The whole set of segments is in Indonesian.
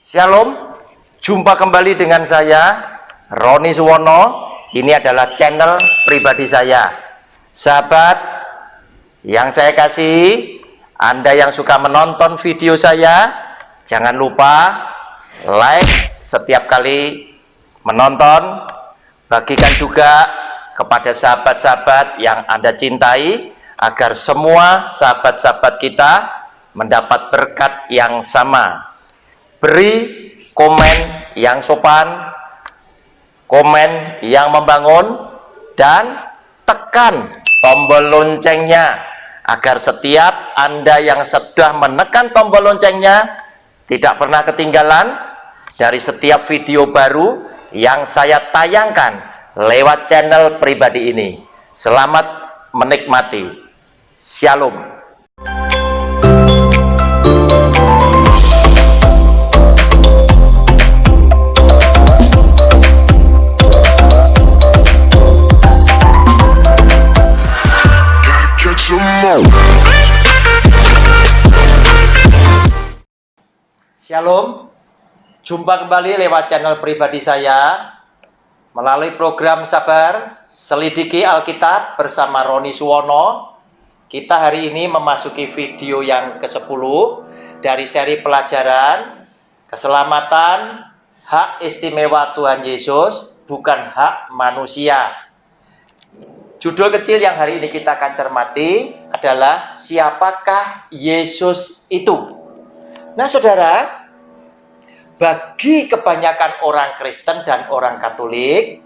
Shalom, jumpa kembali dengan saya Roni Suwono. Ini adalah channel pribadi saya. Sahabat yang saya kasih, Anda yang suka menonton video saya, jangan lupa like setiap kali menonton. Bagikan juga kepada sahabat-sahabat yang Anda cintai, agar semua sahabat-sahabat kita mendapat berkat yang sama. Beri komen yang sopan, komen yang membangun, dan tekan tombol loncengnya agar setiap Anda yang sudah menekan tombol loncengnya tidak pernah ketinggalan dari setiap video baru yang saya tayangkan lewat channel pribadi ini. Selamat menikmati. Shalom. Shalom, jumpa kembali lewat channel pribadi saya melalui program Sabar Selidiki Alkitab bersama Roni Suwono. Kita hari ini memasuki video yang ke-10 dari seri pelajaran keselamatan hak istimewa Tuhan Yesus, bukan hak manusia. Judul kecil yang hari ini kita akan cermati adalah siapakah Yesus itu? Nah, saudara, bagi kebanyakan orang Kristen dan orang Katolik,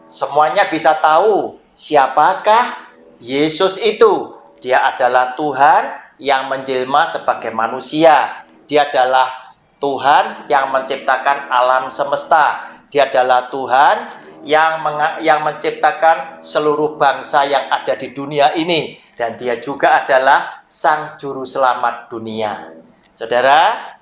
semuanya bisa tahu siapakah Yesus itu. Dia adalah Tuhan yang menjelma sebagai manusia. Dia adalah Tuhan yang menciptakan alam semesta. Dia adalah Tuhan yang menciptakan seluruh bangsa yang ada di dunia ini. Dan dia juga adalah Sang Juru Selamat dunia. Saudara,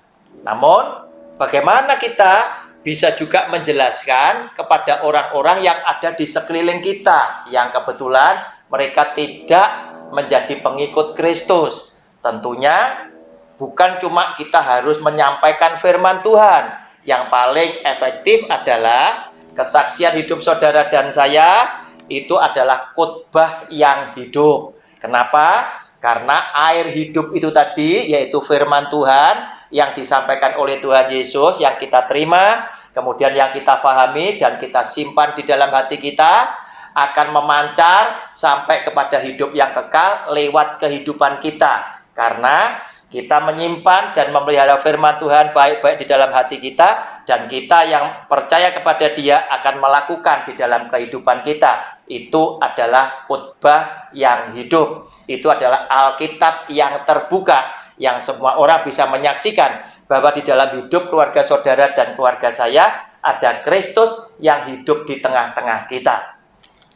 namun bagaimana kita bisa juga menjelaskan kepada orang-orang yang ada di sekeliling kita, yang kebetulan mereka tidak menjadi pengikut Kristus? Tentunya bukan cuma kita harus menyampaikan firman Tuhan. Yang paling efektif adalah kesaksian hidup saudara dan saya, itu adalah khotbah yang hidup. Kenapa? Karena air hidup itu tadi, yaitu firman Tuhan yang disampaikan oleh Tuhan Yesus, yang kita terima, kemudian yang kita pahami dan kita simpan di dalam hati kita, akan memancar sampai kepada hidup yang kekal lewat kehidupan kita. Karena kita menyimpan dan memelihara firman Tuhan baik-baik di dalam hati kita, dan kita yang percaya kepada Dia akan melakukan di dalam kehidupan kita. Itu adalah khotbah yang hidup. Itu adalah Alkitab yang terbuka, yang semua orang bisa menyaksikan bahwa di dalam hidup keluarga saudara dan keluarga saya ada Kristus yang hidup di tengah-tengah kita.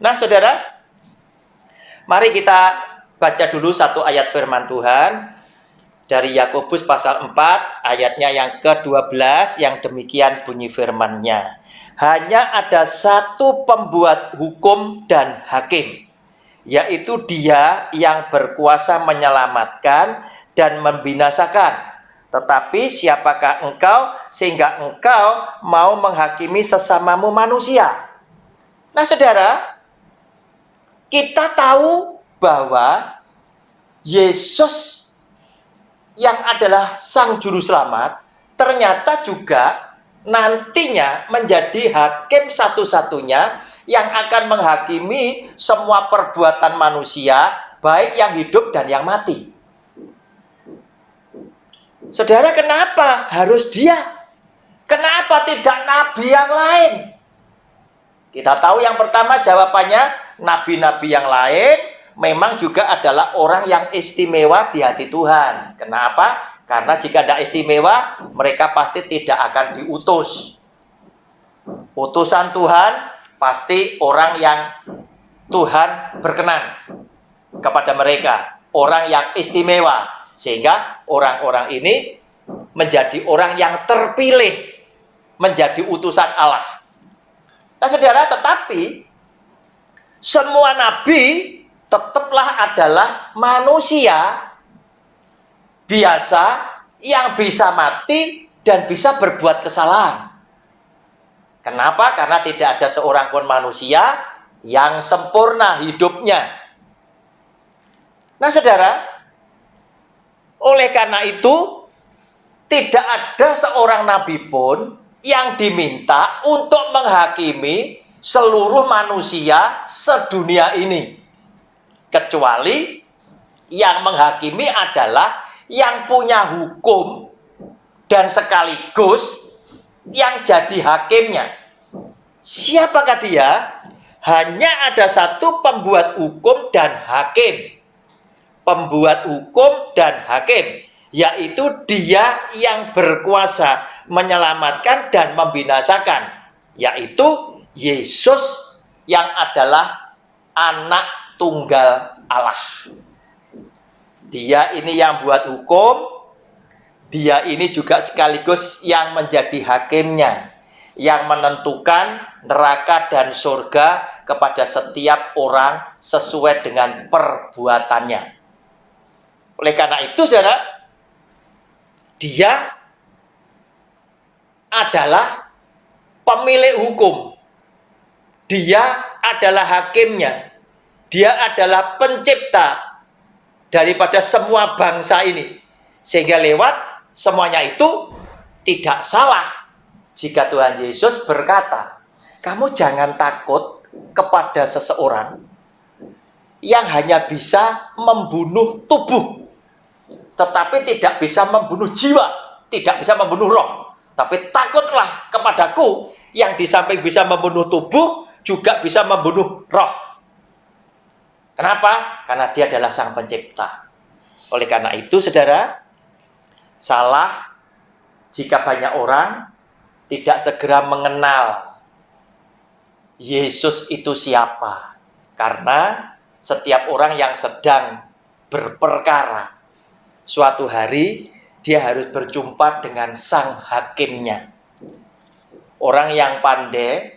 Nah, saudara, mari kita baca dulu satu ayat firman Tuhan dari Yakobus pasal 4 ayatnya yang ke-12, yang demikian bunyi firman-Nya. Hanya ada satu pembuat hukum dan hakim, yaitu Dia yang berkuasa menyelamatkan dan membinasakan. Tetapi siapakah engkau sehingga engkau mau menghakimi sesamamu manusia? Nah, saudara, kita tahu bahwa Yesus yang adalah Sang Juru Selamat ternyata juga nantinya menjadi hakim satu-satunya yang akan menghakimi semua perbuatan manusia, baik yang hidup dan yang mati. Saudara, kenapa harus Dia? Kenapa tidak nabi yang lain? Kita tahu yang pertama jawabannya, nabi-nabi yang lain memang juga adalah orang yang istimewa di hati Tuhan. Kenapa? Karena jika tidak istimewa, mereka pasti tidak akan diutus. Utusan Tuhan pasti orang yang Tuhan berkenan kepada mereka, orang yang istimewa, sehingga orang-orang ini menjadi orang yang terpilih, menjadi utusan Allah. Nah, saudara, tetapi semua nabi tetaplah adalah manusia biasa yang bisa mati dan bisa berbuat kesalahan. Kenapa? Karena tidak ada seorang pun manusia yang sempurna hidupnya. Nah, saudara, oleh karena itu, tidak ada seorang nabi pun yang diminta untuk menghakimi seluruh manusia sedunia ini. Kecuali yang menghakimi adalah yang punya hukum dan sekaligus yang jadi hakimnya. Siapakah dia? Hanya ada satu pembuat hukum dan hakim. Pembuat hukum dan hakim, yaitu dia yang berkuasa menyelamatkan dan membinasakan, yaitu Yesus yang adalah anak tunggal Allah. Dia ini yang buat hukum, dia ini juga sekaligus yang menjadi hakimnya, yang menentukan neraka dan surga kepada setiap orang sesuai dengan perbuatannya. Oleh karena itu, saudara, dia adalah pemilik hukum, dia adalah hakimnya, dia adalah pencipta daripada semua bangsa ini. Sehingga lewat semuanya itu tidak salah jika Tuhan Yesus berkata, kamu jangan takut kepada seseorang yang hanya bisa membunuh tubuh, tetapi tidak bisa membunuh jiwa, tidak bisa membunuh roh. Tapi takutlah kepadaku yang di samping bisa membunuh tubuh, juga bisa membunuh roh. Kenapa? Karena dia adalah sang pencipta. Oleh karena itu, saudara, salah jika banyak orang tidak segera mengenal Yesus itu siapa. Karena setiap orang yang sedang berperkara, suatu hari dia harus berjumpa dengan sang hakimnya. Orang yang pandai,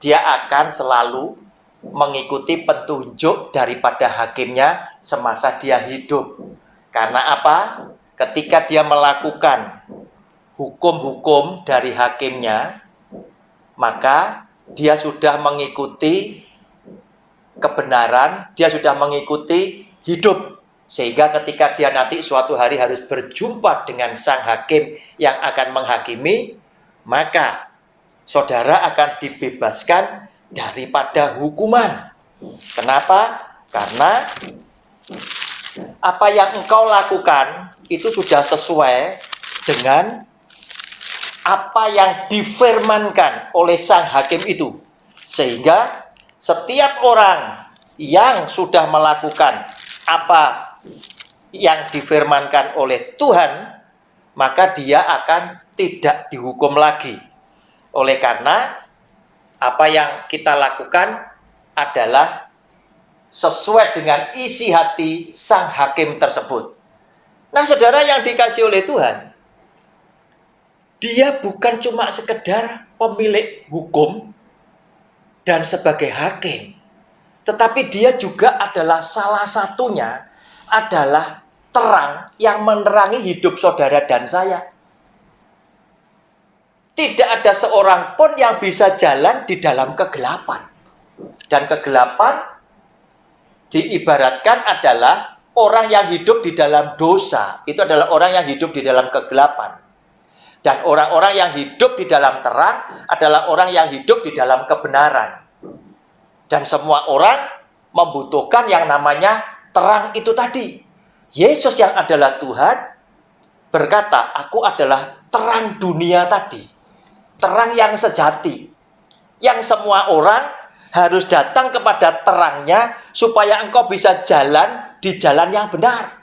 dia akan selalu mengikuti petunjuk daripada hakimnya semasa dia hidup. Karena apa? Ketika dia melakukan hukum-hukum dari hakimnya, maka dia sudah mengikuti kebenaran, dia sudah mengikuti hidup. Sehingga ketika dia nanti suatu hari harus berjumpa dengan sang hakim yang akan menghakimi, maka saudara akan dibebaskan daripada hukuman. Kenapa? Karena apa yang engkau lakukan itu sudah sesuai dengan apa yang difirmankan oleh sang hakim itu. Sehingga setiap orang yang sudah melakukan apa yang difirmankan oleh Tuhan, maka dia akan tidak dihukum lagi. Oleh karena apa yang kita lakukan adalah sesuai dengan isi hati sang hakim tersebut. Nah, saudara yang dikasihi oleh Tuhan, dia bukan cuma sekedar pemilik hukum dan sebagai hakim, tetapi dia juga adalah salah satunya adalah terang yang menerangi hidup saudara dan saya. Tidak ada seorang pun yang bisa jalan di dalam kegelapan. Dan kegelapan diibaratkan adalah orang yang hidup di dalam dosa. Itu adalah orang yang hidup di dalam kegelapan. Dan orang-orang yang hidup di dalam terang adalah orang yang hidup di dalam kebenaran. Dan semua orang membutuhkan yang namanya terang itu tadi. Yesus yang adalah Tuhan berkata, aku adalah terang dunia tadi. Terang yang sejati, yang semua orang harus datang kepada terangnya supaya engkau bisa jalan di jalan yang benar.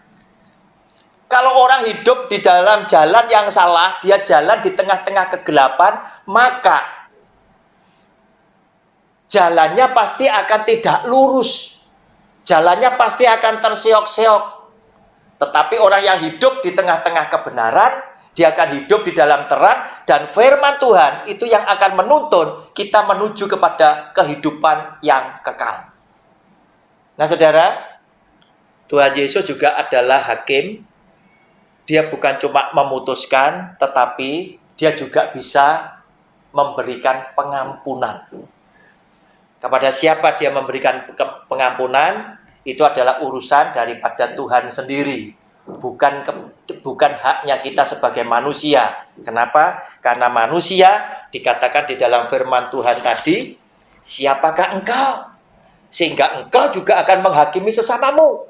Kalau orang hidup di dalam jalan yang salah, dia jalan di tengah-tengah kegelapan, maka jalannya pasti akan tidak lurus, jalannya pasti akan terseok-seok. Tetapi orang yang hidup di tengah-tengah kebenaran, dia akan hidup di dalam terang, dan firman Tuhan itu yang akan menuntun kita menuju kepada kehidupan yang kekal. Nah, saudara, Tuhan Yesus juga adalah hakim dia bukan cuma memutuskan, tetapi dia juga bisa memberikan pengampunan. Kepada siapa dia memberikan pengampunan, itu adalah urusan daripada Tuhan sendiri. Bukan haknya kita sebagai manusia. Kenapa? Karena manusia dikatakan di dalam firman Tuhan tadi, siapakah engkau? Sehingga engkau juga akan menghakimi sesamamu.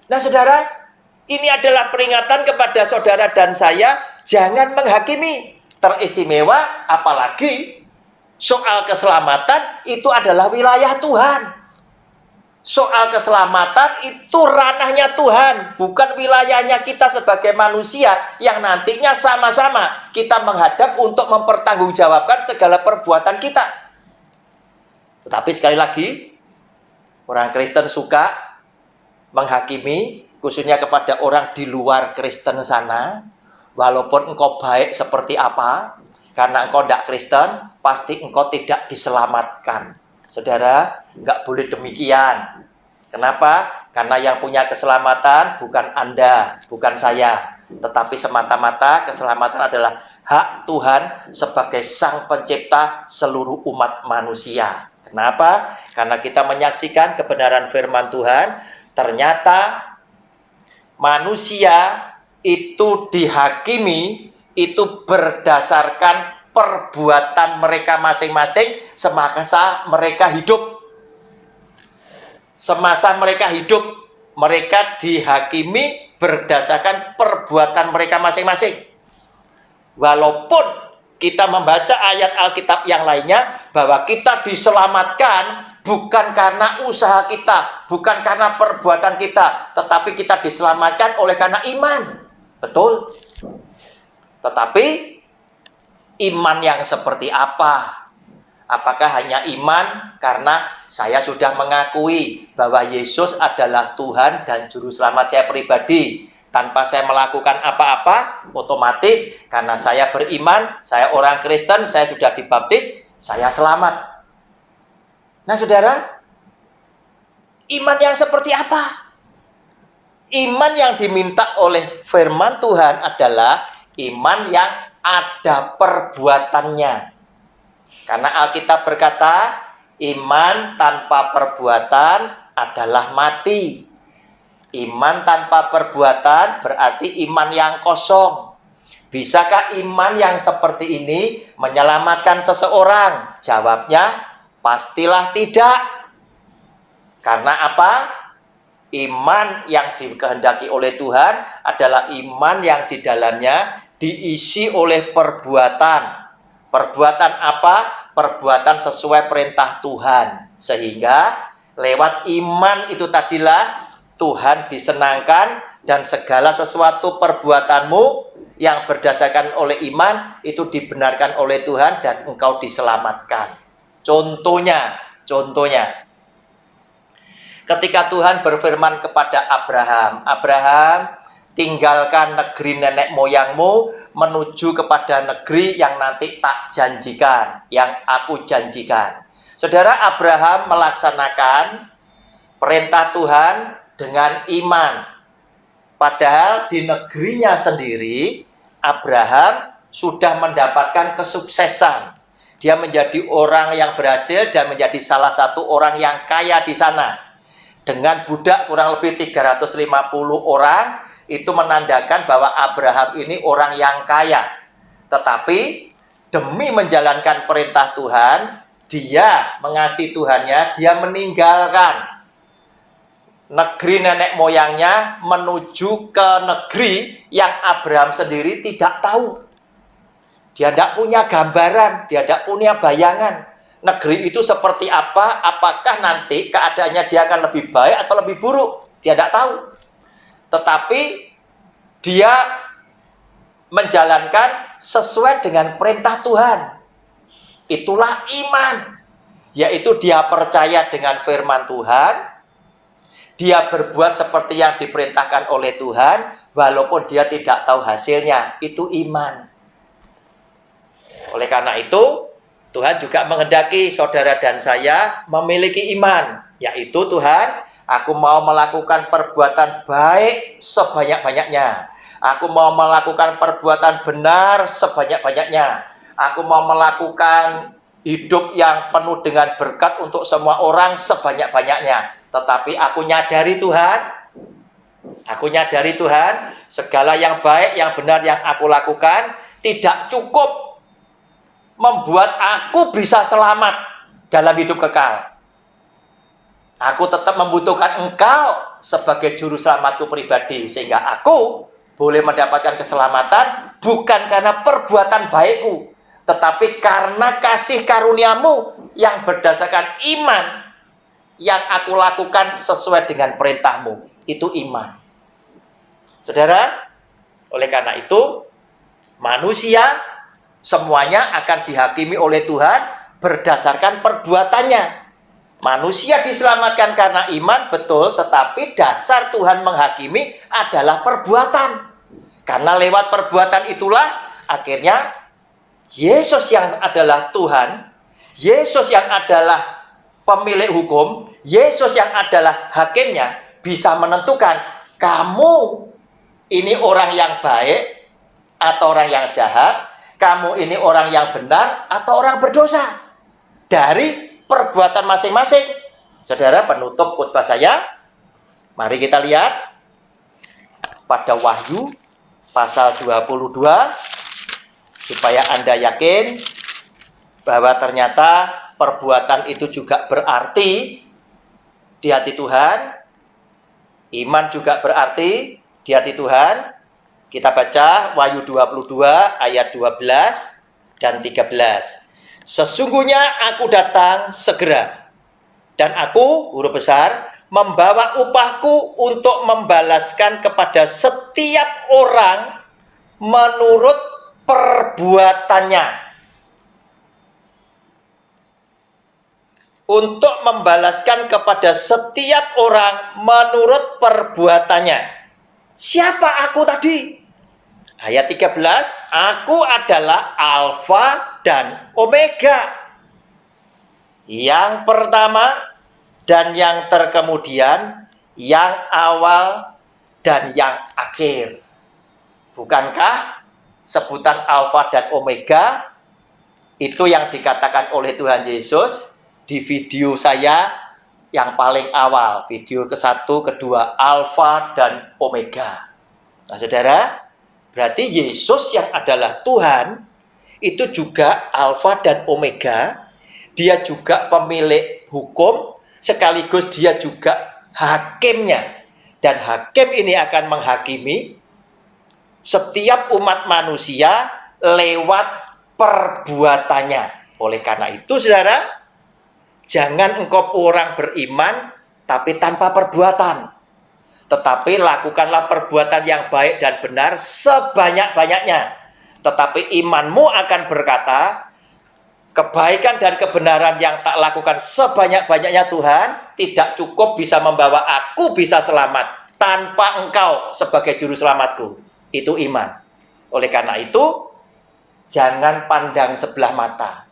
Nah saudara, ini adalah peringatan kepada saudara dan saya, jangan menghakimi. Teristimewa apalagi soal keselamatan itu adalah wilayah Tuhan. Soal keselamatan itu ranahnya Tuhan, bukan wilayahnya kita sebagai manusia yang nantinya sama-sama kita menghadap untuk mempertanggungjawabkan segala perbuatan kita. Tetapi sekali lagi, orang Kristen suka menghakimi, khususnya kepada orang di luar Kristen sana. Walaupun engkau baik seperti apa, karena engkau tidak Kristen, pasti engkau tidak diselamatkan. Saudara, nggak boleh demikian. Kenapa? Karena yang punya keselamatan bukan Anda, bukan saya. Tetapi semata-mata keselamatan adalah hak Tuhan sebagai Sang Pencipta seluruh umat manusia. Kenapa? Karena kita menyaksikan kebenaran firman Tuhan, ternyata manusia itu dihakimi itu berdasarkan perbuatan mereka masing-masing semasa mereka hidup. Semasa mereka hidup, mereka dihakimi berdasarkan perbuatan mereka masing-masing. Walaupun kita membaca ayat Alkitab yang lainnya bahwa kita diselamatkan bukan karena usaha kita, bukan karena perbuatan kita, tetapi kita diselamatkan oleh karena iman. Betul. Tetapi iman yang seperti apa? Apakah hanya iman karena saya sudah mengakui bahwa Yesus adalah Tuhan dan Juru Selamat saya pribadi, tanpa saya melakukan apa-apa, otomatis karena saya beriman, saya orang Kristen, saya sudah dibaptis, saya selamat. Nah saudara, iman yang seperti apa? Iman yang diminta oleh firman Tuhan adalah iman yang ada perbuatannya. Karena Alkitab berkata, iman tanpa perbuatan adalah mati. Iman tanpa perbuatan berarti iman yang kosong. Bisakah iman yang seperti ini menyelamatkan seseorang? Jawabnya, pastilah tidak. Karena apa? Iman yang dikehendaki oleh Tuhan adalah iman yang di dalamnya diisi oleh perbuatan. Perbuatan apa? Perbuatan sesuai perintah Tuhan. Sehingga lewat iman itu tadilah Tuhan disenangkan dan segala sesuatu perbuatanmu yang berdasarkan oleh iman itu dibenarkan oleh Tuhan dan engkau diselamatkan. Contohnya. Ketika Tuhan berfirman kepada Abraham, tinggalkan negeri nenek moyangmu menuju kepada negeri yang nanti tak janjikan, yang aku janjikan. Saudara, Abraham melaksanakan perintah Tuhan dengan iman. Padahal di negerinya sendiri, Abraham sudah mendapatkan kesuksesan. Dia menjadi orang yang berhasil dan menjadi salah satu orang yang kaya di sana. Dengan budak kurang lebih 350 orang, itu menandakan bahwa Abraham ini orang yang kaya. Tetapi demi menjalankan perintah Tuhan, dia mengasihi Tuhannya, dia meninggalkan negeri nenek moyangnya menuju ke negeri yang Abraham sendiri tidak tahu. Dia tidak punya gambaran, dia tidak punya bayangan. Negeri itu seperti apa, apakah nanti keadaannya dia akan lebih baik atau lebih buruk, dia tidak tahu. Tetapi dia menjalankan sesuai dengan perintah Tuhan. Itulah iman, yaitu dia percaya dengan firman Tuhan, dia berbuat seperti yang diperintahkan oleh Tuhan, walaupun dia tidak tahu hasilnya. Itu iman. Oleh karena itu, Tuhan juga menghendaki saudara dan saya memiliki iman, yaitu Tuhan, aku mau melakukan perbuatan baik sebanyak-banyaknya. Aku mau melakukan perbuatan benar sebanyak-banyaknya. Aku mau melakukan hidup yang penuh dengan berkat untuk semua orang sebanyak-banyaknya. Tetapi aku nyadari Tuhan, segala yang baik, yang benar yang aku lakukan tidak cukup membuat aku bisa selamat dalam hidup kekal. Aku tetap membutuhkan Engkau sebagai juru selamatku pribadi, sehingga aku boleh mendapatkan keselamatan bukan karena perbuatan baikku, tetapi karena kasih karuniamu yang berdasarkan iman yang aku lakukan sesuai dengan perintahmu. Itu iman. Saudara, oleh karena itu, manusia semuanya akan dihakimi oleh Tuhan berdasarkan perbuatannya. Manusia diselamatkan karena iman, betul, tetapi dasar Tuhan menghakimi adalah perbuatan. Karena lewat perbuatan itulah akhirnya Yesus yang adalah Tuhan, Yesus yang adalah pemilik hukum, Yesus yang adalah hakimnya bisa menentukan kamu ini orang yang baik atau orang yang jahat, kamu ini orang yang benar atau orang berdosa dari perbuatan masing-masing. Saudara, penutup khotbah saya, mari kita lihat pada Wahyu pasal 22 supaya Anda yakin bahwa ternyata perbuatan itu juga berarti di hati Tuhan. Iman juga berarti di hati Tuhan. Kita baca Wahyu 22 ayat 12 dan 13. Sesungguhnya aku datang segera, dan aku, huruf besar, membawa upahku untuk membalaskan kepada setiap orang menurut perbuatannya. Untuk membalaskan kepada setiap orang menurut perbuatannya. Siapa aku tadi? Ayat 13, aku adalah Alfa dan Omega. Yang pertama dan yang terkemudian, yang awal dan yang akhir. Bukankah sebutan Alfa dan Omega itu yang dikatakan oleh Tuhan Yesus di video saya yang paling awal, video ke-1, kedua, Alfa dan Omega. Nah, saudara, berarti Yesus yang adalah Tuhan itu juga Alfa dan Omega. Dia juga pemilik hukum, sekaligus dia juga hakimnya. Dan hakim ini akan menghakimi setiap umat manusia lewat perbuatannya. Oleh karena itu, saudara, jangan engkau orang beriman tapi tanpa perbuatan. Tetapi lakukanlah perbuatan yang baik dan benar sebanyak-banyaknya. Tetapi imanmu akan berkata, kebaikan dan kebenaran yang tak lakukan sebanyak-banyaknya Tuhan tidak cukup bisa membawa aku bisa selamat tanpa engkau sebagai juru selamatku. Itu iman. Oleh karena itu, jangan pandang sebelah mata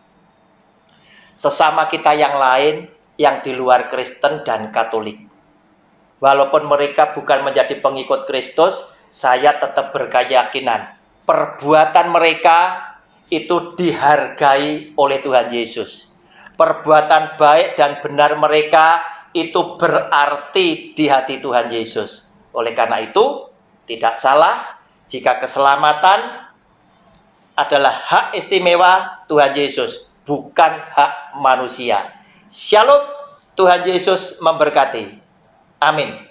sesama kita yang lain yang di luar Kristen dan Katolik. Walaupun mereka bukan menjadi pengikut Kristus, saya tetap berkeyakinan perbuatan mereka itu dihargai oleh Tuhan Yesus. Perbuatan baik dan benar mereka itu berarti di hati Tuhan Yesus. Oleh karena itu, tidak salah jika keselamatan adalah hak istimewa Tuhan Yesus, bukan hak manusia. Shalom, Tuhan Yesus memberkati. Amin.